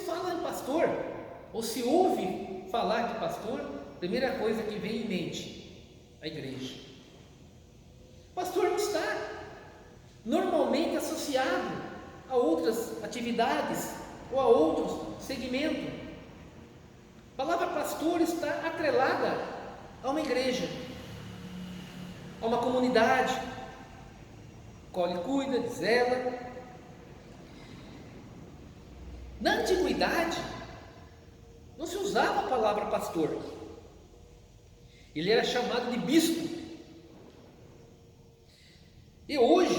fala em pastor, ou se ouve falar de pastor, primeira coisa que vem em mente, a igreja. O pastor não está normalmente associado a outras atividades ou a outros segmentos. A palavra pastor está atrelada a uma igreja, a uma comunidade, colhe, cuida, zela. Na antiguidade, não se usava a palavra pastor, ele era chamado de bispo. E hoje,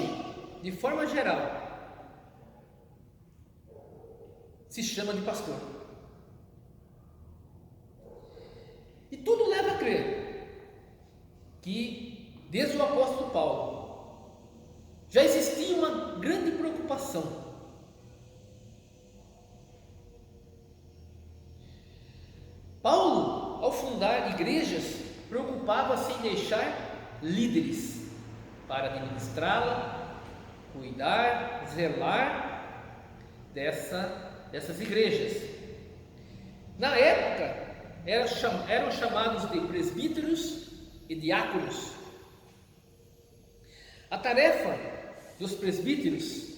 de forma geral, se chama de pastor. E tudo leva a crer que, desde o apóstolo Paulo, já existia uma grande preocupação Paulo, ao fundar igrejas, preocupava-se em deixar líderes para administrá-la, cuidar, zelar dessas igrejas. Na época, eram chamados de presbíteros e diáconos. A tarefa dos presbíteros,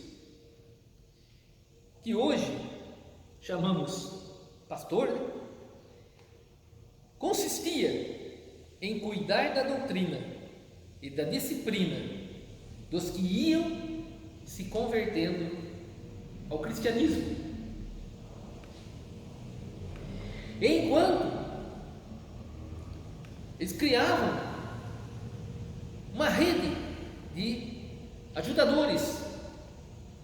que hoje chamamos pastor, consistia em cuidar da doutrina e da disciplina dos que iam se convertendo ao cristianismo. Enquanto eles criavam uma rede de ajudadores,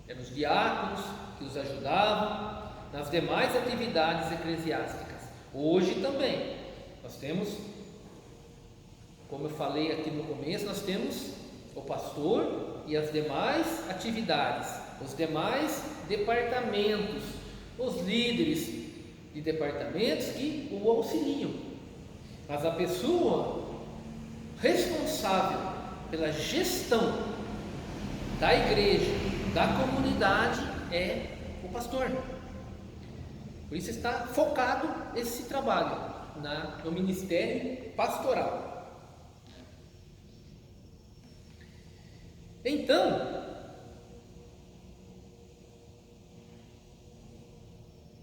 eram os diáconos que os ajudavam nas demais atividades eclesiásticas. Hoje também nós temos, como eu falei aqui no começo, nós temos o pastor e as demais atividades, os demais departamentos, os líderes de departamentos que o auxiliam. Mas a pessoa responsável pela gestão da igreja, da comunidade, é o pastor. Por isso está focado esse trabalho no ministério pastoral. Então,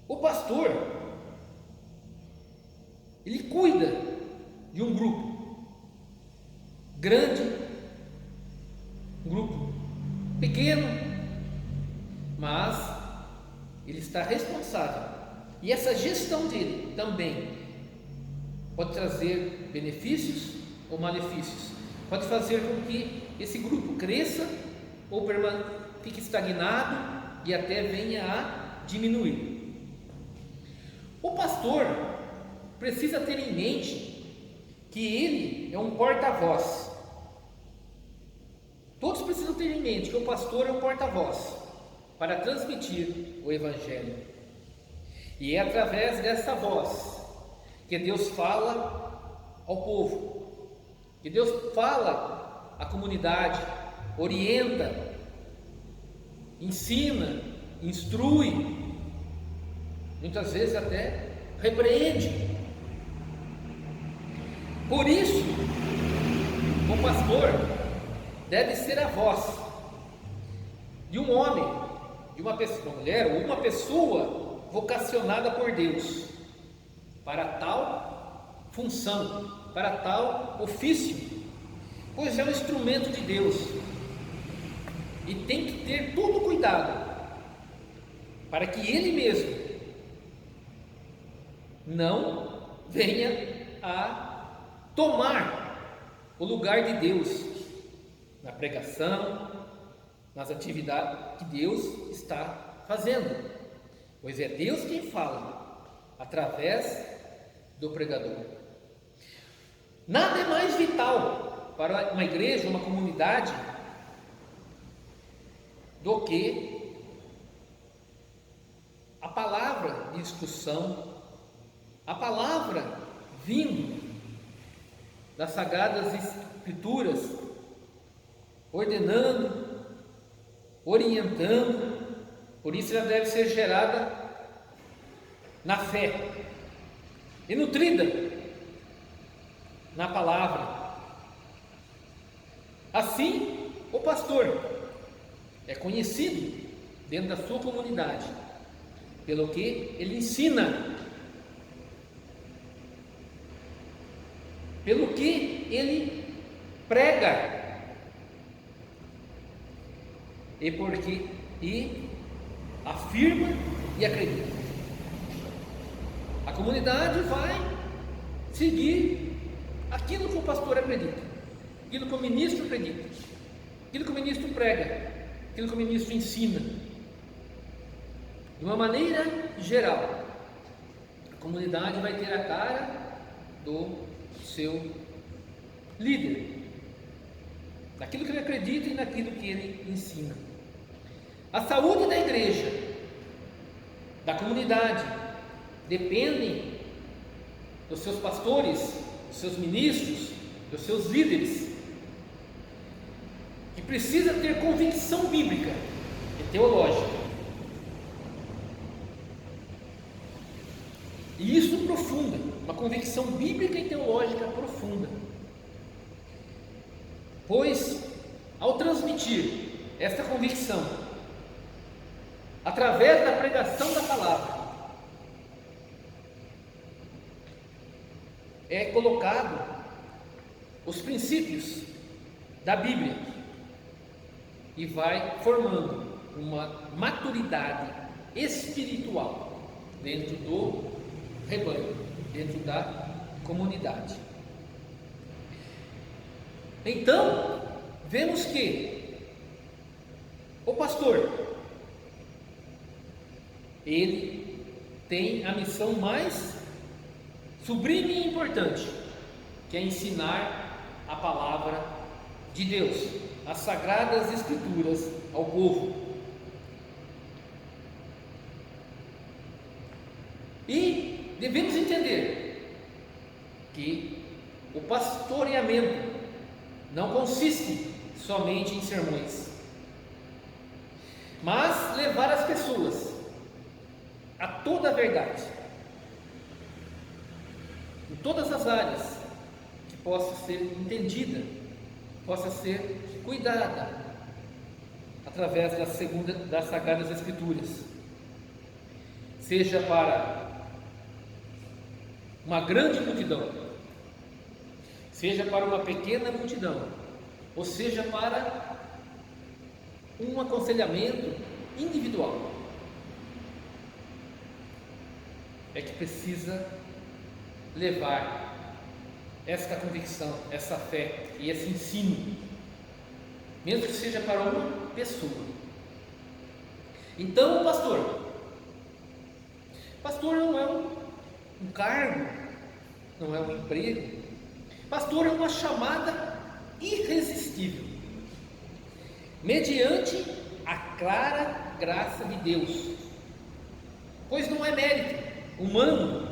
o pastor, ele cuida de um grupo grande, um grupo pequeno, mas ele está responsável. E essa gestão dele também pode trazer benefícios ou malefícios. Pode fazer com que esse grupo cresça ou fique estagnado e até venha a diminuir. O pastor precisa ter em mente que ele é um porta-voz. Todos precisam ter em mente que o pastor é um porta-voz para transmitir o evangelho. E é através dessa voz que Deus fala ao povo, que Deus fala à comunidade, orienta, ensina, instrui, muitas vezes até repreende. Por isso, o pastor deve ser a voz de um homem, de uma pessoa, uma mulher ou uma pessoa vocacionada por Deus para tal função, para tal ofício, pois é um instrumento de Deus e tem que ter todo cuidado para que ele mesmo não venha a tomar o lugar de Deus na pregação, nas atividades que Deus está fazendo, pois é Deus quem fala através do pregador. Nada é mais vital para uma igreja, uma comunidade, do que a palavra de instrução, a palavra vindo das Sagradas Escrituras, ordenando, orientando. Por isso ela deve ser gerada na fé e nutrida na palavra. Assim, o pastor é conhecido dentro da sua comunidade pelo que ele ensina, pelo que ele prega e afirma e acredita. A comunidade vai seguir aquilo que o pastor acredita, aquilo que o ministro acredita, aquilo que o ministro prega, aquilo que o ministro ensina. De uma maneira geral, a comunidade vai ter a cara do seu líder, naquilo que ele acredita e naquilo que ele ensina. A saúde da igreja, da comunidade, dependem dos seus pastores, dos seus ministros, dos seus líderes, que precisa ter convicção bíblica e teológica. E isso profunda, uma convicção bíblica e teológica profunda. Pois, ao transmitir esta convicção, através da pregação da palavra, é colocado os princípios da Bíblia e vai formando uma maturidade espiritual dentro do rebanho, dentro da comunidade. Então, vemos que o pastor, ele tem a missão mais sublime e importante, que é ensinar a palavra de Deus, as sagradas escrituras ao povo. E devemos entender que o pastoreamento não consiste somente em sermões, mas levar as pessoas a toda a verdade, em todas as áreas, que possa ser entendida, possa ser cuidada através das Sagradas Escrituras, seja para uma grande multidão, seja para uma pequena multidão, ou seja para um aconselhamento individual, é que precisa levar esta convicção, essa fé e esse ensino, mesmo que seja para uma pessoa. Então, o pastor não é um cargo, não é um emprego. Pastor é uma chamada irresistível, mediante a clara graça de Deus, pois não é mérito humano.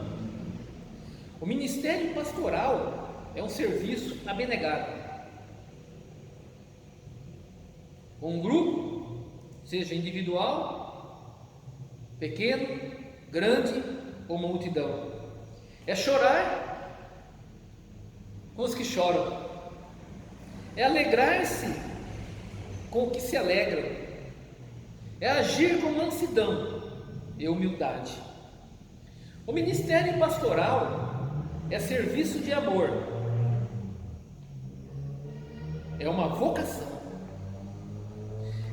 O ministério pastoral é um serviço abnegado. Um grupo, seja individual, pequeno, grande ou uma multidão, é chorar com os que choram, é alegrar-se com o que se alegram, é agir com mansidão e humildade. O ministério pastoral é serviço de amor, é uma vocação,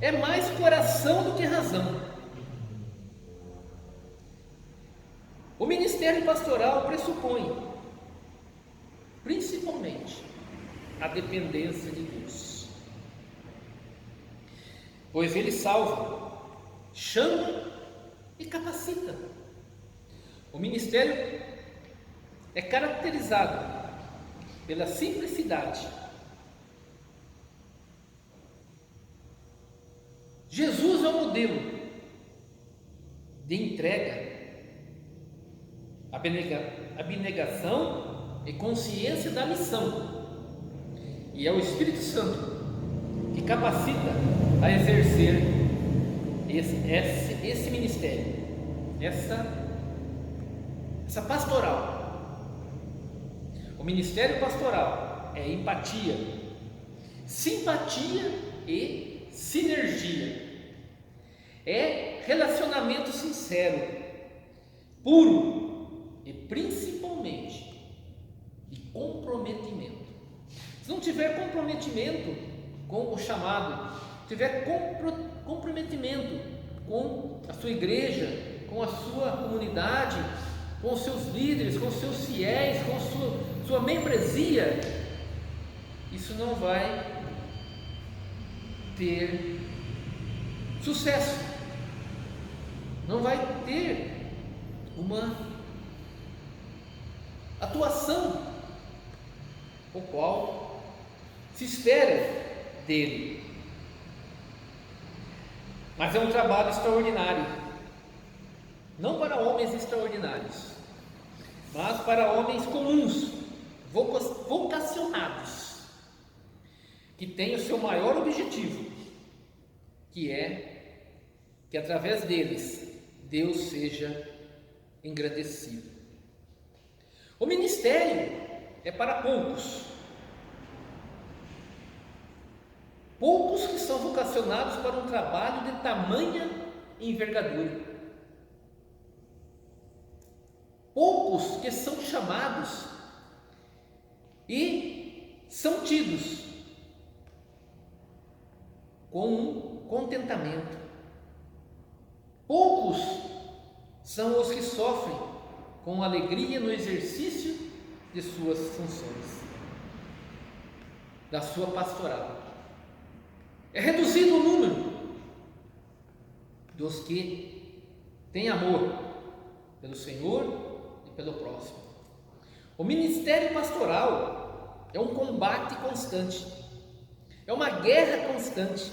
é mais coração do que razão. O ministério pastoral pressupõe, principalmente, a dependência de Deus, pois Ele salva, chama e capacita. O ministério é caracterizado pela simplicidade. Jesus é o modelo de entrega, abnegação e consciência da missão, e é o Espírito Santo que capacita a exercer esse ministério, essa essa pastoral. O ministério pastoral é empatia, simpatia e sinergia. É relacionamento sincero, puro e principalmente de comprometimento. Se não tiver comprometimento com o chamado, tiver comprometimento com a sua igreja, com a sua comunidade, com os seus líderes, com os seus fiéis, com a sua membresia, isso não vai ter sucesso, não vai ter uma atuação o qual se espera dele. Mas é um trabalho extraordinário, não para homens extraordinários, mas para homens comuns, vocacionados, que têm o seu maior objetivo, que é que através deles Deus seja engrandecido. O ministério é para poucos que são vocacionados para um trabalho de tamanha envergadura, poucos que são chamados e são tidos com um contentamento, poucos são os que sofrem com alegria no exercício de suas funções, da sua pastoral. É reduzido o número dos que têm amor pelo Senhor e pelo próximo. O ministério pastoral é um combate constante, é uma guerra constante,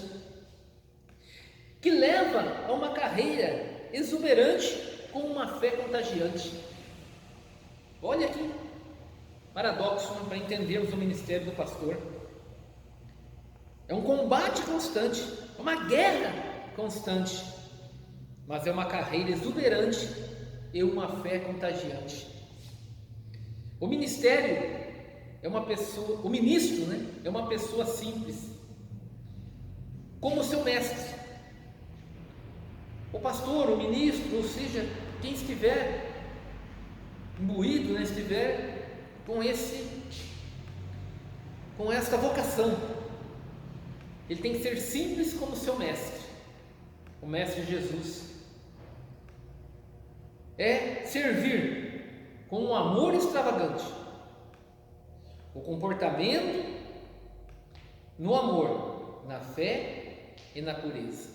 que leva a uma carreira exuberante com uma fé contagiante. Olha aqui, paradoxo para entendermos o ministério do pastor. É um combate constante, é uma guerra constante, mas é uma carreira exuberante e uma fé contagiante. O ministério é uma pessoa, o ministro, é uma pessoa simples, como o seu mestre. O pastor, o ministro, ou seja, quem estiver imbuído, estiver com esta vocação, ele tem que ser simples como seu mestre, o mestre Jesus. É servir com um amor extravagante, o comportamento no amor, na fé e na pureza.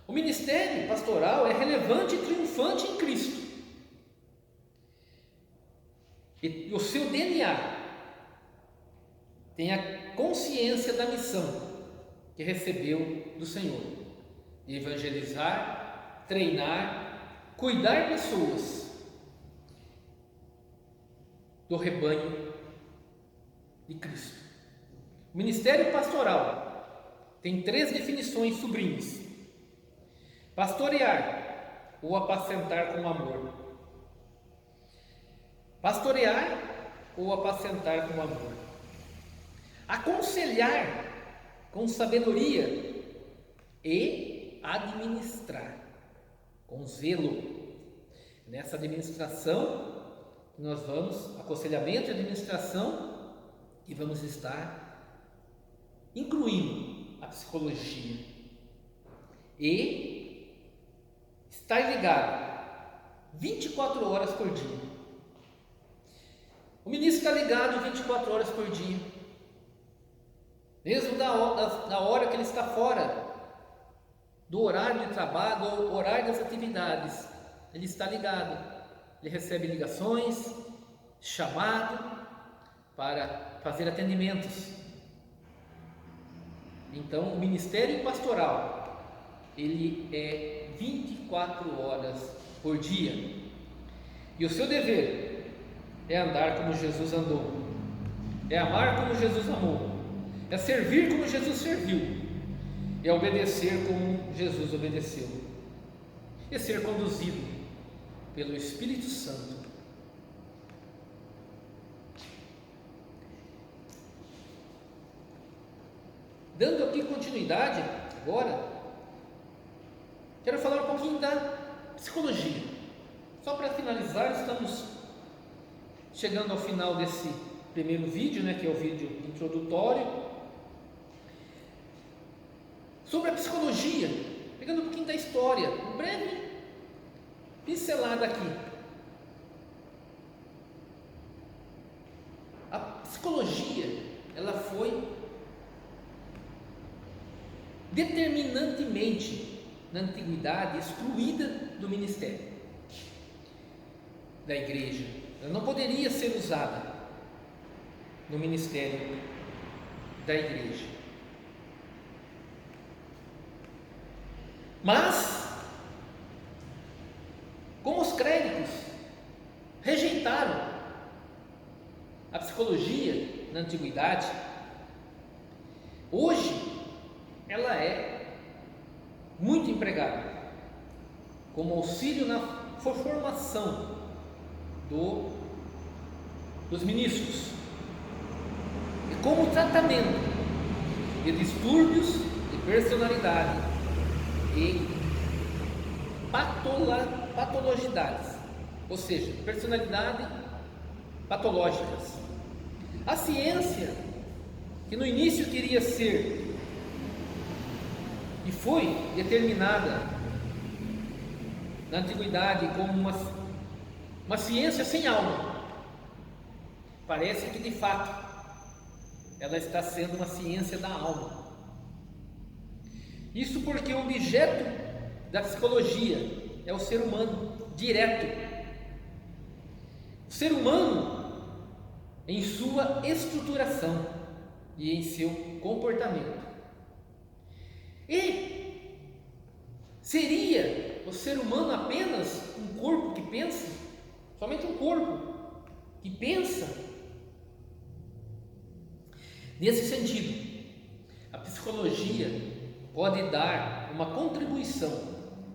O ministério pastoral é relevante e triunfante em Cristo, e o seu DNA tem a consciência da missão que recebeu do Senhor, de evangelizar, treinar, cuidar pessoas do rebanho de Cristo. O ministério pastoral tem 3 definições sublimes: pastorear ou apacentar com amor, pastorear ou apacentar com amor, aconselhar com sabedoria e administrar com zelo. Nessa administração nós vamos, aconselhamento e administração, e vamos estar incluindo a psicologia e estar ligado 24 horas por dia. O ministro está ligado 24 horas por dia, mesmo da hora que ele está fora do horário de trabalho ou horário das atividades, ele está ligado, ele recebe ligações, chamado para fazer atendimentos. Então, o ministério pastoral, ele é 24 horas por dia, e o seu dever é andar como Jesus andou, é amar como Jesus amou, é servir como Jesus serviu, é obedecer como Jesus obedeceu, e ser conduzido pelo Espírito Santo. Dando aqui continuidade, agora, quero falar um pouquinho da psicologia. Só para finalizar, estamos chegando ao final desse primeiro vídeo, que é o vídeo introdutório, sobre a psicologia, pegando um pouquinho da história, uma breve pincelada aqui. A psicologia, ela foi determinantemente, na antiguidade, excluída do ministério da igreja. Ela não poderia ser usada no ministério da igreja. Mas, como os clérigos rejeitaram a psicologia na antiguidade, hoje ela é muito empregada como auxílio na formação dos ministros e como tratamento de distúrbios de personalidade e patologicidades, ou seja, personalidade patológicas. A ciência, que no início queria ser e foi determinada na antiguidade como uma ciência sem alma, parece que de fato ela está sendo uma ciência da alma. Isso porque o objeto da psicologia é o ser humano direto, o ser humano em sua estruturação e em seu comportamento. E seria o ser humano apenas um corpo que pensa? Somente um corpo que pensa? Nesse sentido, a psicologia pode dar uma contribuição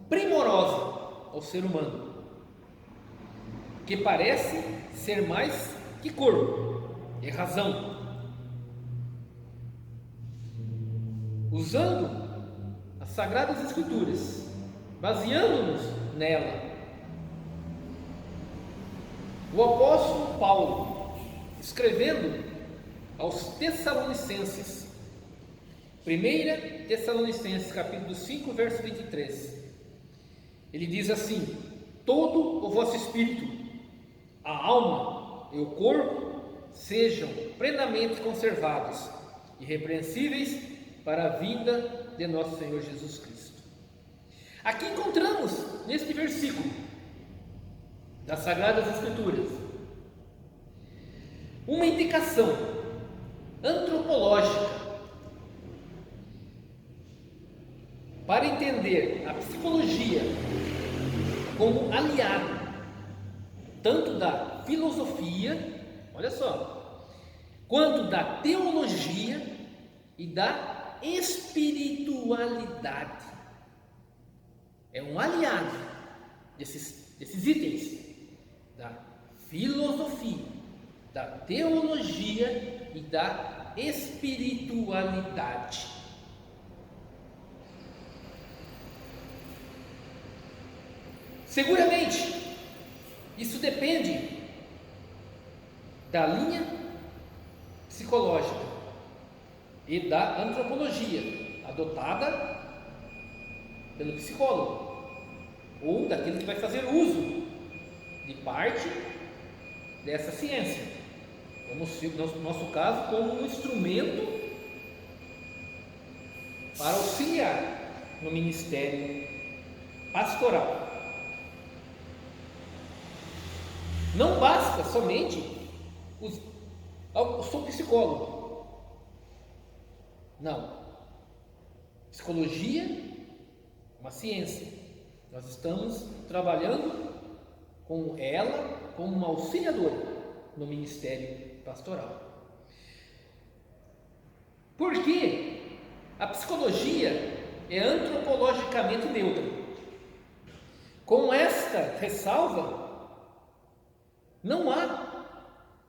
primorosa ao ser humano, que parece ser mais que corpo, é razão. Usando as Sagradas Escrituras, baseando-nos nela, o apóstolo Paulo, escrevendo aos Tessalonicenses, 1 Tessalonicenses capítulo 5, verso 23, ele diz assim: todo o vosso espírito, a alma e o corpo sejam plenamente conservados, irrepreensíveis para a vinda de nosso Senhor Jesus Cristo. Aqui encontramos, neste versículo das Sagradas Escrituras, uma indicação antropológica para entender a psicologia como aliado tanto da filosofia, olha só, quanto da teologia e da espiritualidade. É um aliado desses itens da filosofia, da teologia e da espiritualidade. Seguramente, isso depende da linha psicológica e da antropologia adotada pelo psicólogo ou daquele que vai fazer uso de parte dessa ciência, no nosso caso, como um instrumento para auxiliar no ministério pastoral. Não basta somente sou psicólogo. Não. Psicologia é uma ciência. Nós estamos trabalhando com ela como uma auxiliadora no ministério pastoral. Porque a psicologia é antropologicamente neutra. Com esta ressalva, não há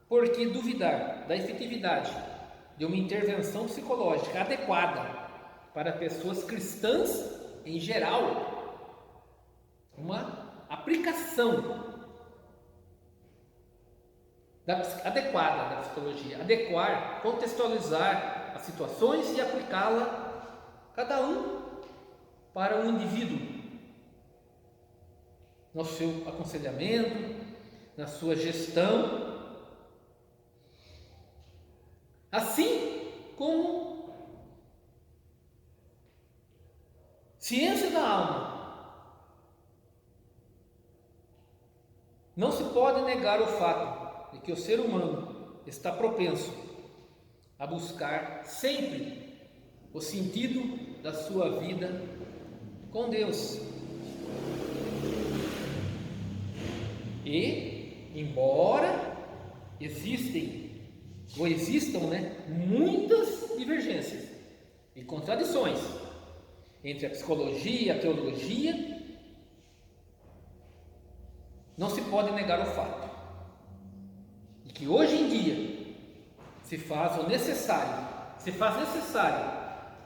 por que duvidar da efetividade de uma intervenção psicológica adequada para pessoas cristãs em geral, uma aplicação adequada da psicologia, adequar, contextualizar as situações e aplicá-la cada um para um indivíduo, no seu aconselhamento, na sua gestão, assim como ciência da alma. Não se pode negar o fato de que o ser humano está propenso a buscar sempre o sentido da sua vida com Deus. E, embora existam, muitas divergências e contradições entre a psicologia e a teologia, não se pode negar o fato de que hoje em dia se faz necessário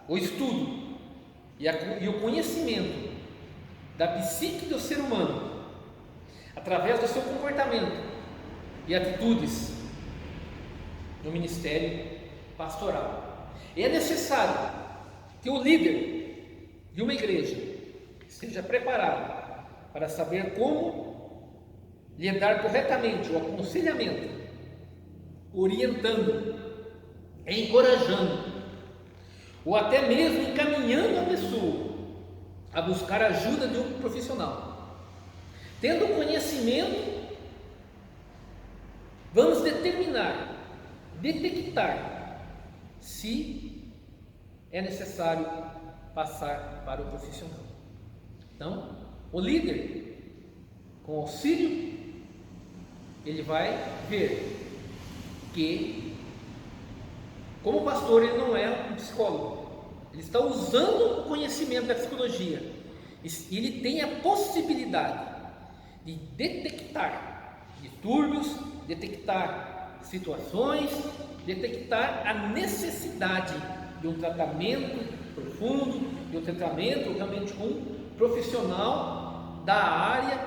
o estudo e o conhecimento da psique do ser humano através do seu comportamento e atitudes no ministério pastoral. E é necessário que o líder de uma igreja esteja preparado para saber como lidar corretamente o aconselhamento, orientando, encorajando, ou até mesmo encaminhando a pessoa a buscar a ajuda de um profissional. Tendo conhecimento, vamos detectar se é necessário passar para o profissional. Então, o líder, com auxílio, ele vai ver que, como pastor, ele não é um psicólogo, ele está usando o conhecimento da psicologia, e ele tem a possibilidade de detectar distúrbios, detectar situações, detectar a necessidade de um tratamento profundo, de um tratamento realmente com um profissional da área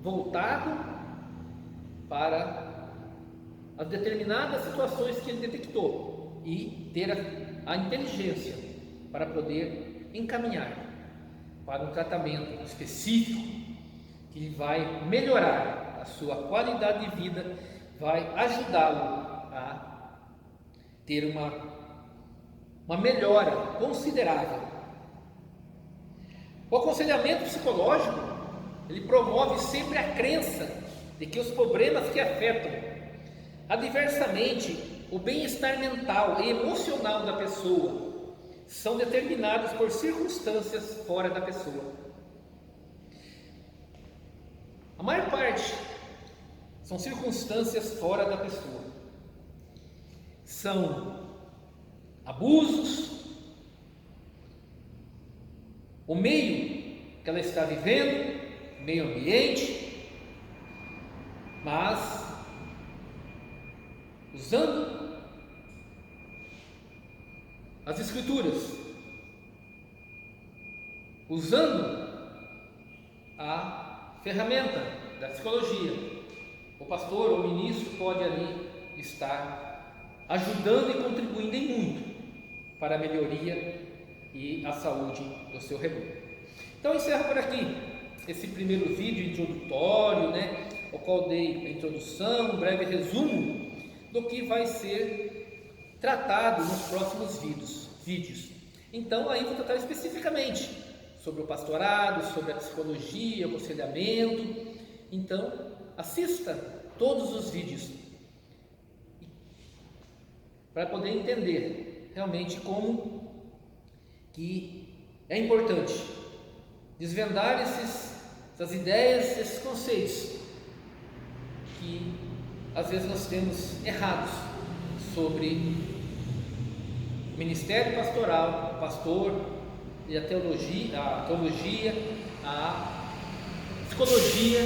voltado para as determinadas situações que ele detectou e ter a inteligência para poder encaminhar para um tratamento específico que vai melhorar a sua qualidade de vida, vai ajudá-lo a ter uma melhora considerável. O aconselhamento psicológico, ele promove sempre a crença de que os problemas que afetam adversamente o bem-estar mental e emocional da pessoa são determinados por circunstâncias fora da pessoa. A maior parte são circunstâncias fora da pessoa. São abusos, o meio que ela está vivendo, o meio ambiente, mas usando as Escrituras, usando a ferramenta da psicologia, o pastor ou o ministro pode ali estar ajudando e contribuindo em muito para a melhoria e a saúde do seu rebanho. Então encerro por aqui esse primeiro vídeo introdutório, o qual dei a introdução, um breve resumo do que vai ser tratado nos próximos vídeos. Então aí vou tratar especificamente sobre o pastorado, sobre a psicologia, o aconselhamento. Então, assista todos os vídeos para poder entender realmente como que é importante desvendar essas ideias, esses conceitos que às vezes nós temos errados sobre o ministério pastoral, o pastor e a teologia, a psicologia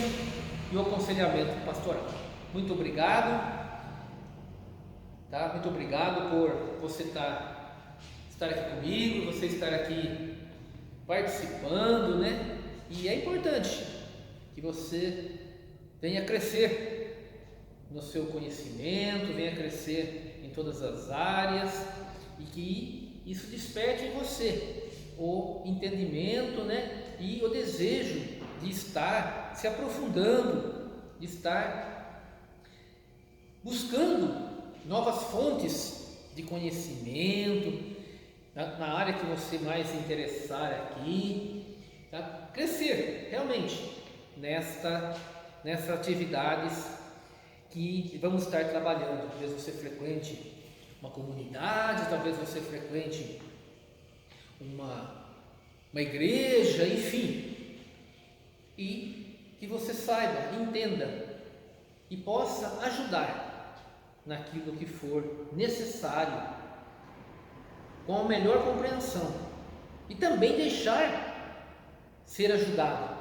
e o aconselhamento pastoral. Muito obrigado, tá? Muito obrigado por você estar aqui comigo, você estar aqui participando, né? E é importante que você venha crescer no seu conhecimento, venha crescer em todas as áreas e que isso desperte em você o entendimento, né? E o desejo de estar se aprofundando, de estar buscando novas fontes de conhecimento na área que você mais se interessar aqui, tá? Crescer realmente nessas atividades que vamos estar trabalhando. Talvez você frequente uma comunidade, talvez você frequente uma igreja, enfim, e que você saiba, entenda e possa ajudar naquilo que for necessário, com a melhor compreensão, e também deixar ser ajudado,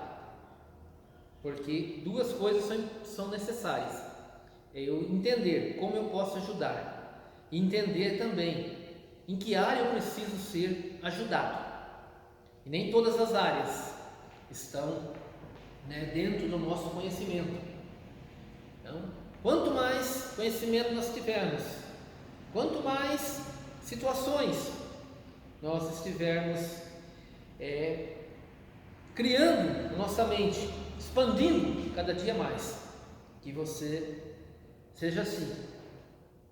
porque duas coisas são necessárias: é eu entender como eu posso ajudar e entender também em que área eu preciso ser ajudado. E nem todas as áreas estão, né, dentro do nosso conhecimento. Então, quanto mais conhecimento nós tivermos, quanto mais situações nós estivermos criando na nossa mente, expandindo cada dia mais, que você seja assim,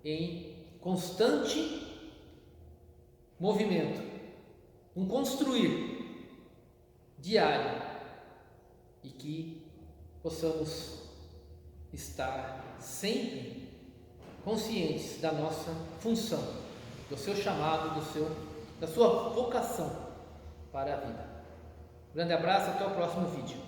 em constante movimento, um construir diário, e que possamos estar sempre conscientes da nossa função, do seu chamado, da sua vocação para a vida. Um grande abraço, até o próximo vídeo.